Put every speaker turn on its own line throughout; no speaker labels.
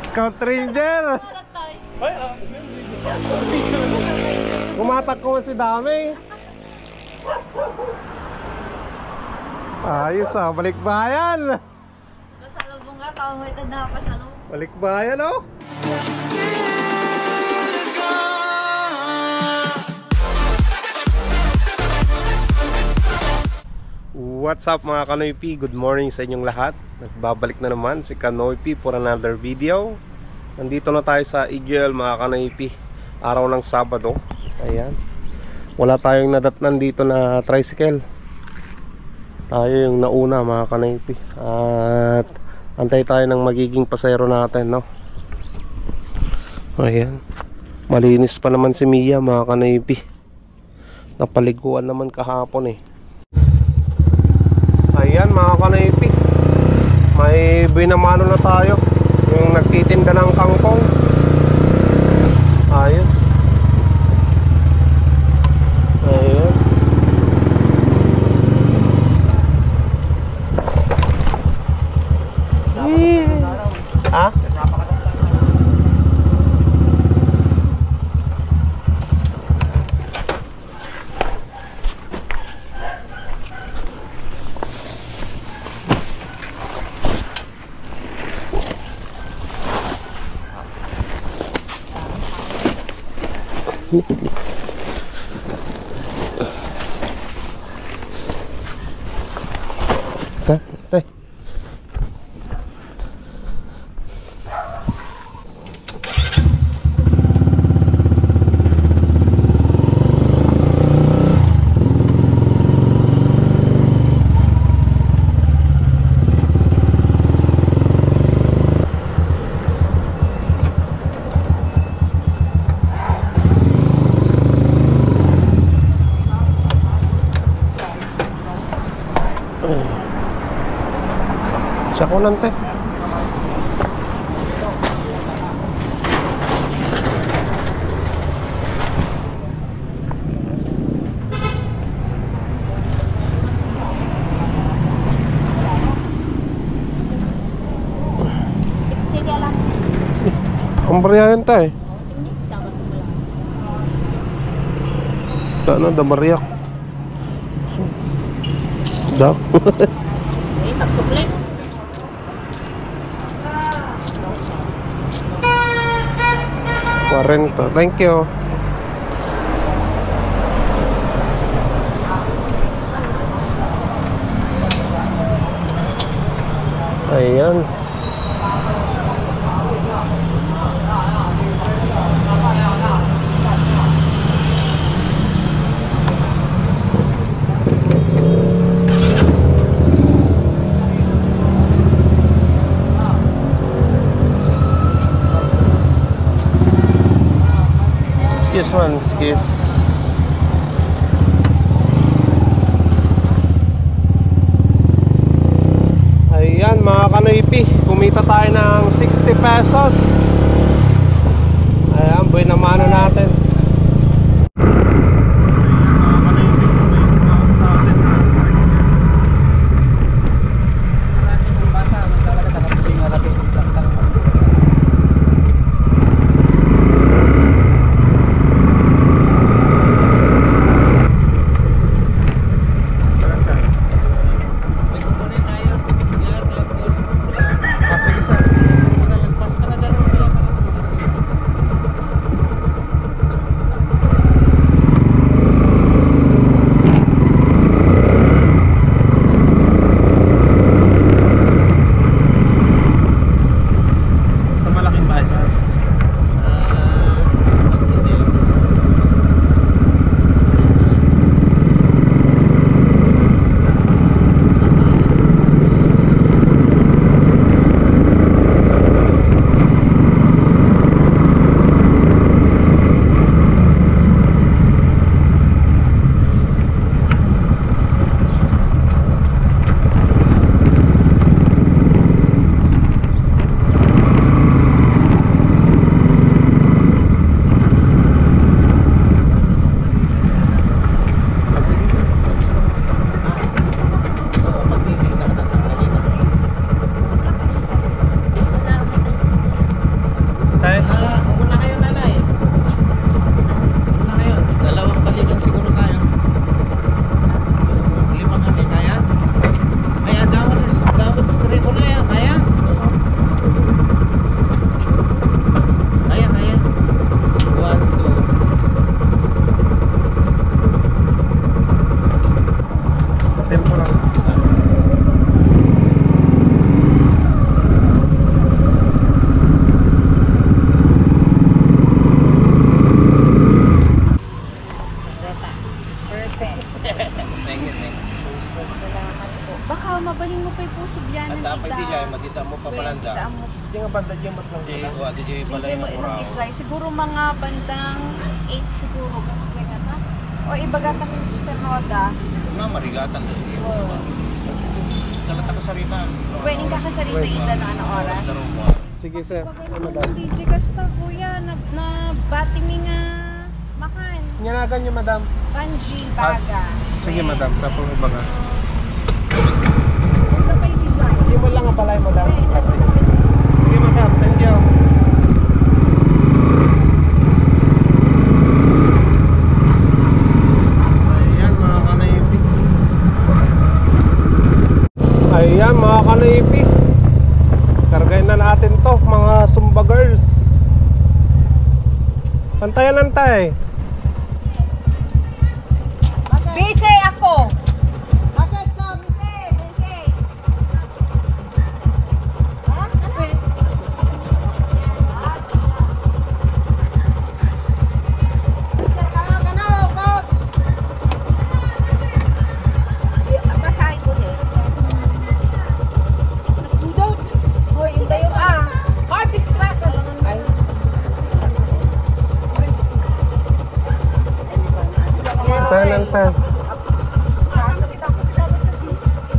Scout Ranger. Kumatak ko si Dami. Ayos ah, balikbayan.
Pasalubong ka, kamuhitan na pasalubong.
Balikbayan oh. What's up mga Kanoy P? Good morning sa inyong lahat. Nagbabalik na naman si Kanoy P for another video. Nandito na tayo sa EGL mga Kanoy P. Araw ng Sabado. Ayan. Wala tayong nadatnan dito na tricycle. Tayo yung nauna mga Kanoy P. At antay tayo ng magiging pasero natin, no? Ayan. Malinis pa naman si Mia mga Kanoy P. Napaliguan naman kahapon eh. Ayan mga Kanoypi, may binamano na tayo. Yung nagtitinda ng kangkong. Ayos. Ayan. Ha? Teh. Siya ko nante. Ang bariyahan tayo. Ano, damariyak. Dak.
Nagsuklit.
40. Thank you. Ayan. Excuse man, excuse. Ayan mga Kanoypi, kumita tayo ng 60 pesos. Ayan, buhay na mano natin.
mabaling mo pa yung puso yan.
At dapat di dyan, matita mo pa palanda.
Hindi nga banda dyan mat lang.
Di dyan pala yung kurao.
Siguro mga bandang 8 siguro. O ibaga kami sa Roda.
Marigatan na yun. Kalata ka saritan.
Pwedeng kakasarito ida na ano oras.
Sige sir.
Pagay mo DJ kasta kuya na bati mi nga makan.
Nyanagan niyo madam.
Panji baga.
Sige madam, tapos ibaga.
Ito pa yung design.
Hindi mo lang ang balay madam. Kasi. Sige madam, thank you. Ayan mga kanaypi, kargayin na natin to mga Zumba girls. Pantayan antay.
Busy ako.
Bakit ka? Busy. Ha? Ano eh? Coach! Basahin ko niya. Hoy,
Ito yung Harvest cracker. Ay.
Pantayan antay.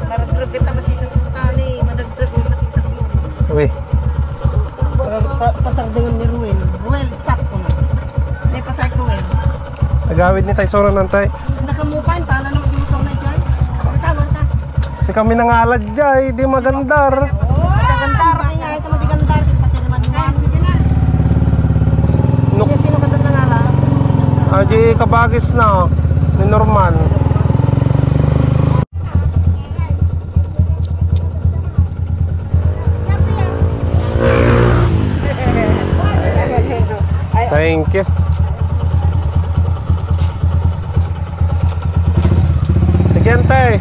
Naragrabit na masitas mo tali. Madagrag mo masitas mo.
Uy,
Pasagdangan ni Ruel. Ruel, stop ko na. May pasay Ruel.
agawid ni tayo soran antay.
Nakamupan, tala nang sinutong na dyan. Warta.
Si kami nangalad dyan, di magandar.
Magagandar kaya, ito magagandar. Pati naman yan.
Nuk,
Kaya sino ka doon nangala?
aji kabagis na, ni Norman. Thank you. Sige antay.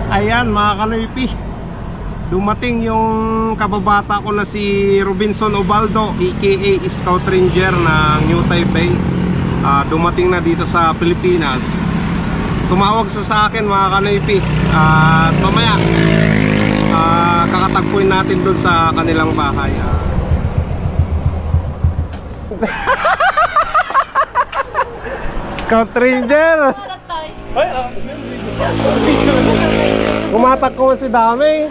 Ayan mga kanoypi, dumating yung kababata ko na si Robinson Ubaldo aka Scout Ranger ng New Taipei. Dumating na dito sa Pilipinas. Tumawag sa akin mga kanoypi, at mamaya kakatagpuin natin dun sa kanilang bahay. Scout Ranger! Kumatak ko si Dami.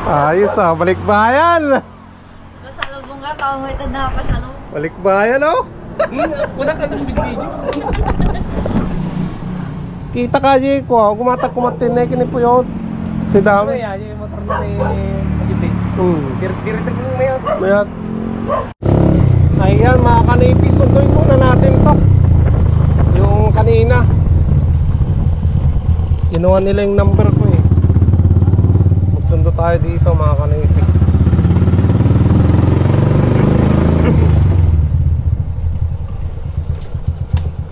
Ayos balikbayan.
Masalubong nga, kahoy na napasalubong.
Balikbayan oh.
Wala ka ng video.
Kita ka di ko, kumatak kumatin na kinipuyot. Si Dami.
Kaya yung motor na may magibig. Diretag mo mayon.
Mayat. Ayan mga kanipi, sunduin muna natin to. Yung kanina kinuha nila yung number ko eh. Magsundo tayo dito mga kanipi.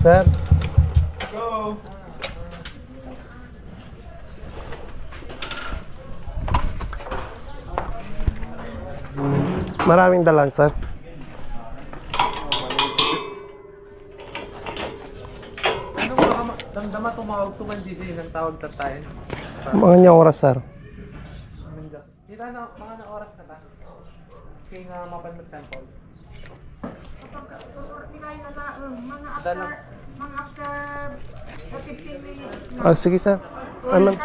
Sir, go. Maraming dalang sir.
Damdama tumawag to man DC ng tawag tatay.
Mga niya oras sir.
Kita na mga na oras na ta. Kaya nga mapan mo temple.
Mga after 15 minutes.
Sige sir. Amen.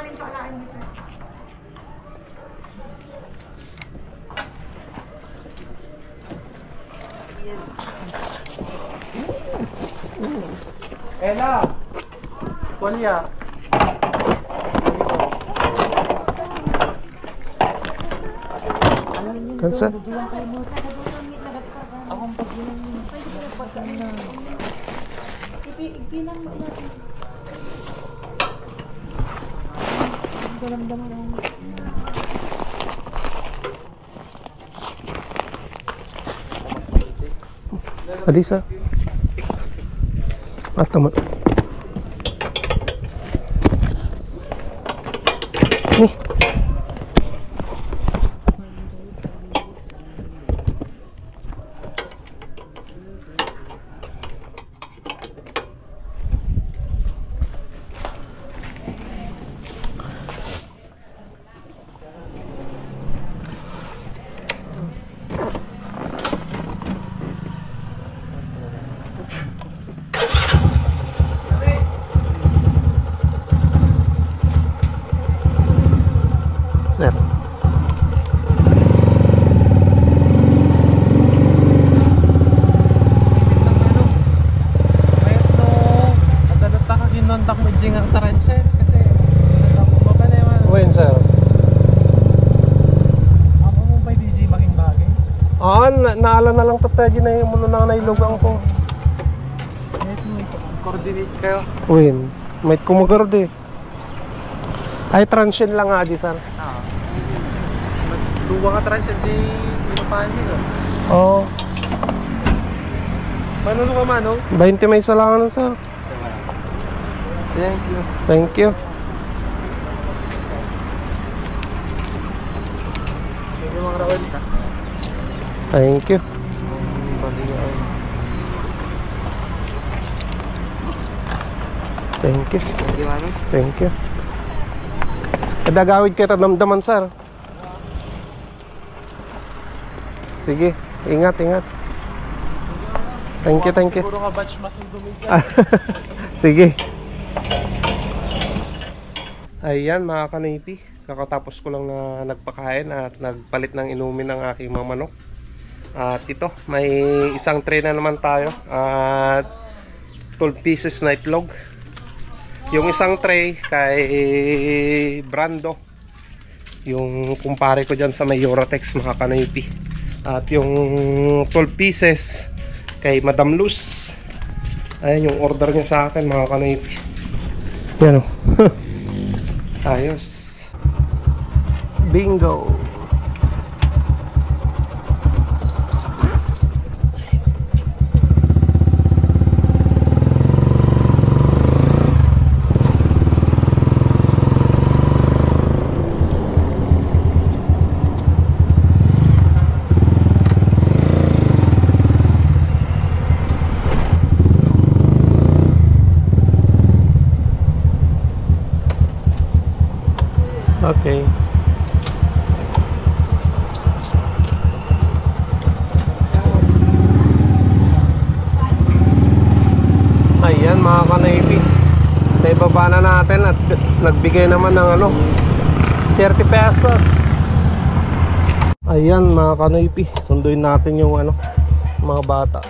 Ella! Kolya!
Kansa?
Akong pag-ilang yun.
Ipilang mo lang. Dalam-daman ako.
Alisa. Tama. Nih. sir.
Kahit no, adalat ka ginontak mo dyan ang taransya kasi natak mo ba na yung
When sir?
ako mo pa DJ making bagay.
Naala na lang tatadyo na yung muna na nailugang ko.
Kahit mo coordinate kayo.
When? May kumagard eh. Ay, transient lang nga di sir.
Duwa ka taransya si inupahan nyo.
Oo.
Paano ka man, no?
20 may isa lang ano sir.
Thank you.
Thank you.
Thank you mga Raul ka.
Thank you. Thank you.
Thank you, mami.
Thank you. Kadagawid kita damdaman sir. Sige, ingat, ingat. Thank you, thank you.
Siguro ka batch mas dumi dyan.
Sige. Ayan mga kanipi, kakatapos ko lang na nagpakain at nagpalit ng inumin ng aking mga manok. At ito, may isang tray na naman tayo at 12 pieces na itlog. Yung isang tray kay Brando, yung kumpare ko dyan sa may Eurotex mga kanipi. At yung 12 pieces kay Madam Luz. Ayan yung order niya sa akin mga kanipi. Yan o. Ayos. Bingo. Okay. Ayan mga ka-Navy, naibaba na natin at nagbigay naman ng ano 30 pesos. Ayan mga ka-Navy, sunduin natin yung ano mga bata.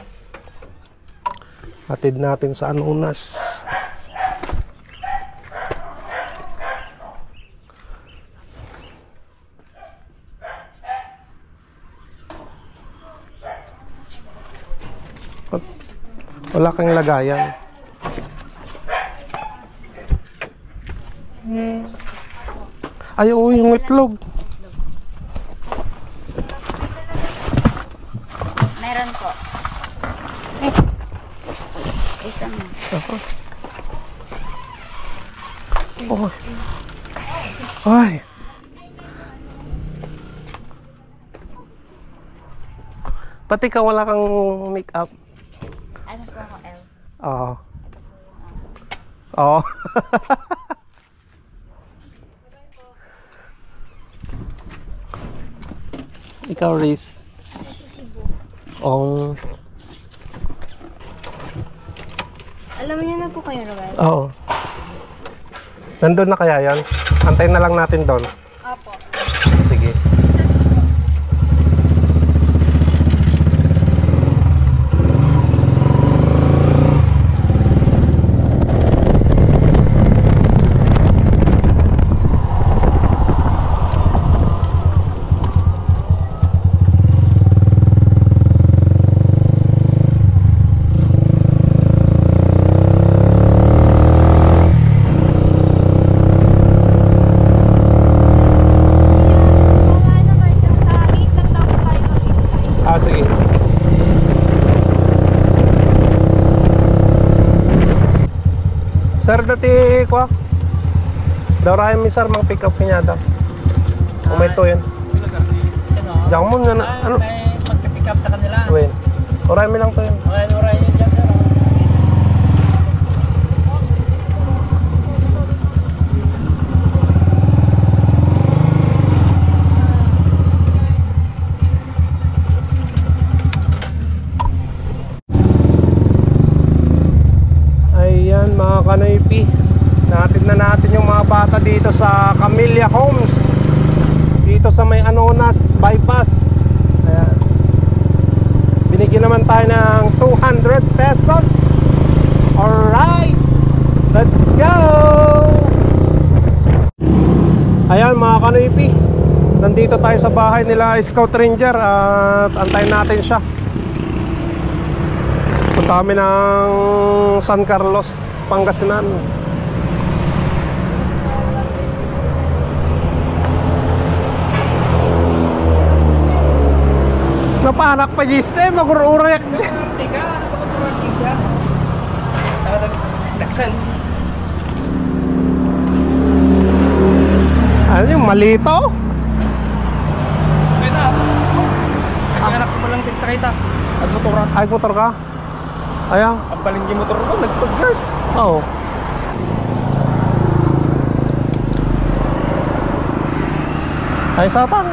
Hatid natin sa Anunas. Wala kang lagayan. Ay, oo, yung itlog.
Meron po. Isang.
Oh. Ay. Pati ka wala kang make up.
Ano po ako, L?
Oo. Oo. Ikaw, Riz.
Alam niyo na po kayo, Roel?
Oo. Nandun na kaya yan? Antayin na lang natin doon.
Opo.
Sige. Sige. Sir, dati ko Daurahin mi sir, mang pick up kanya daw. Umento yan. Diyan mo na ano?
May mag-pick up sa kanila.
Wait. Oray mi lang to yun.
Oray yun dyan, sir.
Ayan mga kanoypi, natin na natin yung mga bata dito sa Camellia Homes. dito sa may Anonas bypass. Ayan. Binigyan naman tayo ng 200 pesos. Alright, let's go! Ayan mga kanoypi, nandito tayo sa bahay nila Scout Ranger at antayin natin siya. Punta kami ng San Carlos, Pangasinan. Napanak pa Jise, mag-ururek.
Daksan.
Ano yung malito?
Kaya na. Kasi anak ko malang sa kita. At motoran.
Ay, motor ka? Ayan.
Ang baling yung motor ko, nagtugas.
Oo. Ay, satang.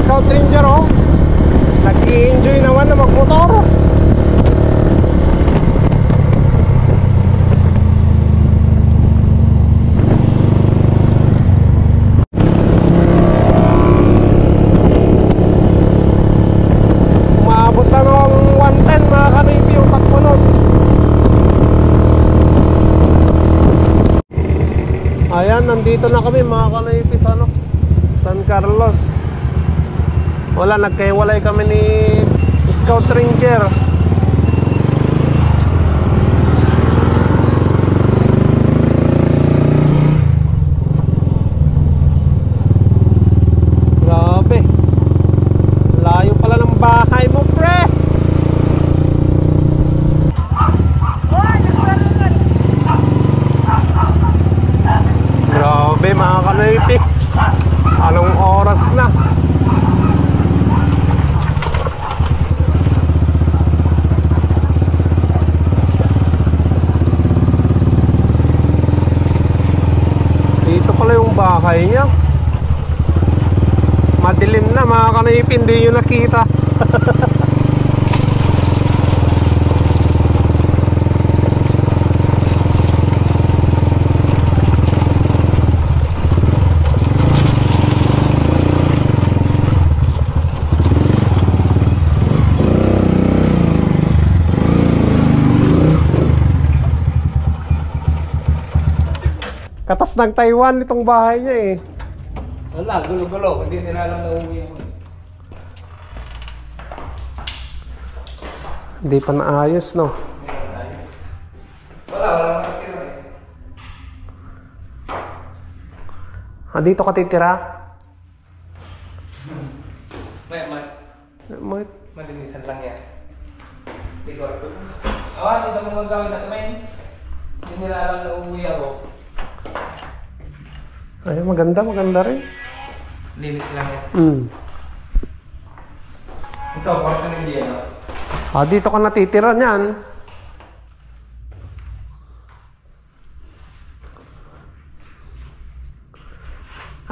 Scout Ranger oh, nag-i-enjoy naman na magmotor. Umabot na ng 110 mga kanipi yung takbo nun. Ayan, nandito na kami mga kanipi sa ano, San Carlos. Wala, nagkahiwalay kami ni Scout Ranger. Grabe, layo pala ng bahay mo, pre. Grabe mga kanoypi, anong oras na? Bahay niya madilim na mga kanoypi, hindi nyo nakita. Katas ng Taiwan itong bahay niya eh.
Wala, gulo-gulo. Hindi nila lang nauwi mo.
Hindi pa naayos, no?
Wala makatira eh.
Ah, dito ka titira?
Malinisan lang yan. Hindi ko ito. Awan, ito mo gagawin natin, men. Hindi nila lang nauwi ako.
Ay, maganda rin.
Linis lang yan. Ito, kwarto ng Indiano.
Ah, dito ka natitira niyan.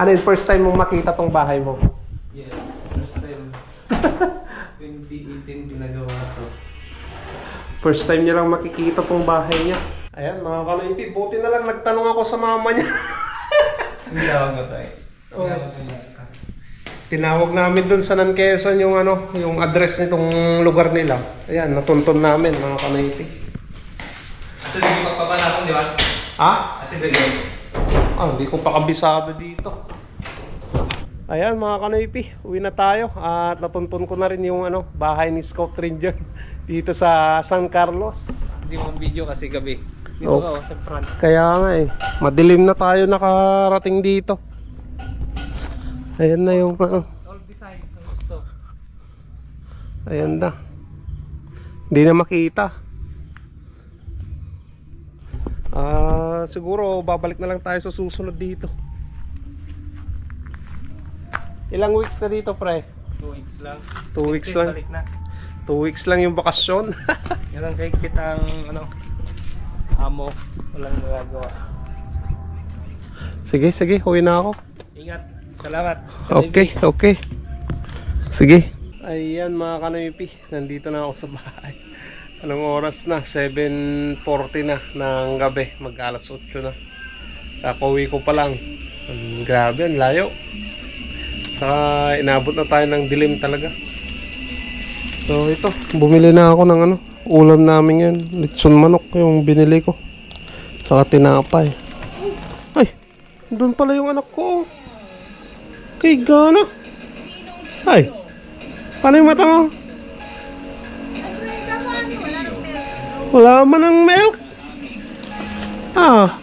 Ano yung first time mong makita tong bahay mo?
Yes, first time. 2018 ginagawa ko.
First time niya lang makikita tong bahay niya. Ayan mga kanoypi, buti na lang nagtanong ako sa mama niya.
Hindi tawag na tayo.
Tinawag namin dun sa Nanquesan yung ano, yung address nitong lugar nila. Ayan, natuntun namin mga kanoypi.
Asa din yung pagpapanapon, di ba?
Ha?
Asa din yun?
Ah, hindi ko pa kabisado dito. Ayan mga kanoypi, uwi na tayo. At natuntun ko na rin yung ano, bahay ni Scout Ranger dito sa San Carlos.
Hindi mo video kasi gabi. Dito ka sa front.
Kaya nga eh, madilim na tayo nakarating dito. Ayan na yung
All design kung gusto.
ayan na. Hindi na makita. Siguro babalik na lang tayo sa susunod dito. Ilang weeks na dito, pre?
2 weeks lang.
2 weeks lang.
Balik na.
2 weeks lang yung bakasyon.
Yan ang kahigpit ang ano, amo. Walang magagawa.
Sige, sige, uwi na ako.
Ingat. Salamat.
Okay, okay. Sige. Ayan mga kanoypi, nandito na ako sa bahay. Anong oras na? 7:40 na ng gabi. Mag-alas 8 na. Kakauwi ko pa lang. Grabe, ang layo. Saka inabot na tayo ng dilim talaga. So ito, bumili na ako ng ano, ulam namin yan. Litson manok yung binili ko. Saka tinapay. Ay, doon pala yung anak ko. Kay Gana. Ay, paano yung mata mo? Wala man ng milk. Ah,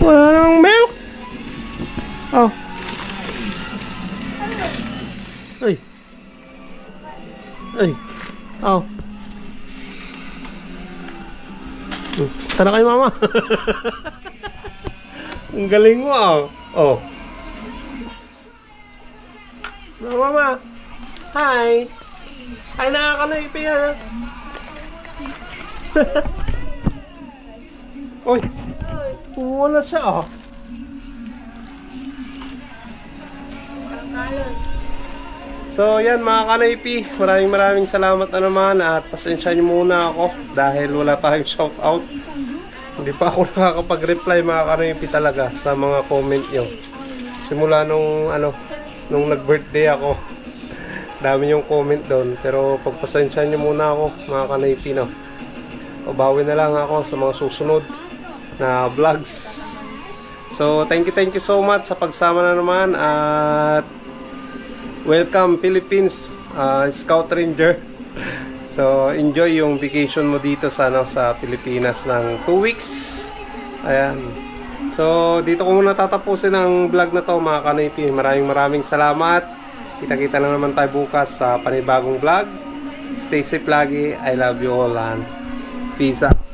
wala nang milk. Oh. Ay. Ay. Oh. Tara kay mama. Ang galing mo ah. Oh. Mama. Hi. Hi na ka na ipiya. Oy. Wala siya ah. So yan mga kanaypi, maraming salamat na naman at pasensya nyo muna ako dahil wala tayong shoutout. Hindi pa ako nakakapag-reply mga kanaypi talaga sa mga comment nyo. Simula nung nag-birthday ako, dami yung comment doon, pero pagpasensya nyo muna ako mga kanaypi, no. Babawi na lang ako sa mga susunod na vlogs. So thank you so much sa pagsama na naman at welcome Philippines Scout Ranger. So enjoy yung vacation mo dito sa Pilipinas ng 2 weeks. Ayan. So dito ko muna tatapusin ang vlog na to mga kanaypi. Maraming salamat. Kita-kita na naman tayo bukas sa panibagong vlog. Stay safe lagi. I love you all and peace out.